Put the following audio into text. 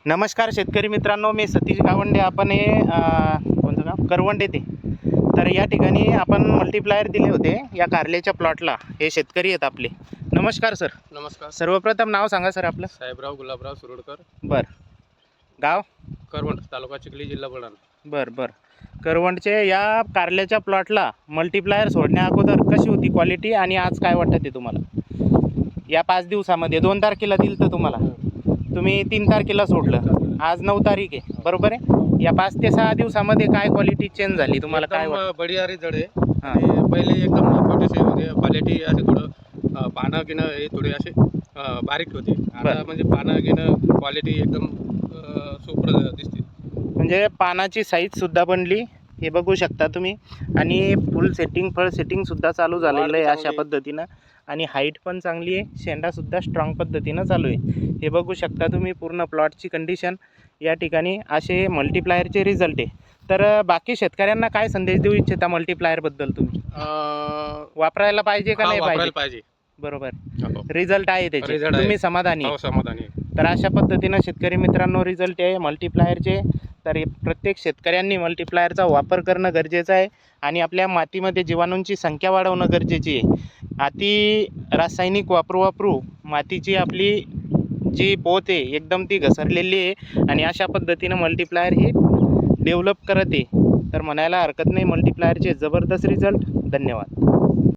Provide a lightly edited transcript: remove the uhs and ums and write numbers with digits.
नमस्कार शेतकरी मित्रांनो, मी सतीश गावंडे. आपण हे कोणतं गाव, करवंड येथे. तर या ठिकाणी आपण मल्टीप्लायर दिले होते या कारल्याच्या प्लॉटला. हे शेतकरी आहेत आपले. नमस्कार सर. नमस्कार. सर्वप्रथम नाव सांगा सर आपलं. साहेबराव गुलाबराव सुरोडकर. बरं. गाव करवंड, तालुका चिखली, जिल्हा बुलढाणा. बरं. करवंडचे या कारल्याच्या प्लॉटला मल्टीप्लायर सोडण्या अगोदर कशी होती क्वालिटी आणि आज काय वाटतं ते तुम्हाला? या 5 दिवसामध्ये 2 तारखेला दिलं तर तुम्हाला, तुम्ही 3 तारखेला सोडलं, आज 9 तारीख आहे, बरोबर आहे. या 5 ते 6 दिवसामध्ये काय क्वालिटी चेंज झाली तुम्हाला, काय वाटतं? बढिया रिझल्ट आहे. आणि पहिले एकदम छोटेसे होते, क्वालिटी असे थोडं पानं घेणं हे थोडे असे बारीक होते. आता म्हणजे पानं घेणं क्वालिटी एकदम सुपर दिसते. म्हणजे पानाची साईज सुद्धा बनली, हे बघू शकता तुम्ही. आणि फुल सेटिंग, फळ सेटिंग सुद्धा चालू झालेलं आहे अशा पद्धतीनं. आणि हाईट पण चांगली आहे, शेंडासुद्धा स्ट्रॉंग पद्धतीनं चालू आहे. हे बघू शकता तुम्ही पूर्ण प्लॉटची कंडिशन या ठिकाणी. असे मल्टीप्लायरचे रिझल्ट आहे. तर बाकी शेतकऱ्यांना काय संदेश देऊ इच्छिता मल्टीप्लायरबद्दल तुम्ही? वापरायला पाहिजे का नाही पाहिजे? बरोबर, रिझल्ट आहे त्याचे, तुम्ही समाधानी? समाधानी. तर अशा पद्धतीनं शेतकरी मित्रांनो रिझल्ट आहे मल्टीप्लायरचे. तर प्रत्येक शेतकऱ्यांनी मल्टीप्लायरचा वापर करणं गरजेचं आहे. आणि आपल्या मातीमध्ये जीवाणूंची संख्या वाढवणं गरजेची आहे. अति रासायनिक वापरू मातीची आपली जी पोत आहे एकदम ती घसरलेली आहे. आणि अशा पद्धतीनं मल्टीप्लायर हे डेव्हलप करत आहे. तर म्हणायला हरकत नाही, मल्टीप्लायरचे जबरदस्त रिझल्ट. धन्यवाद.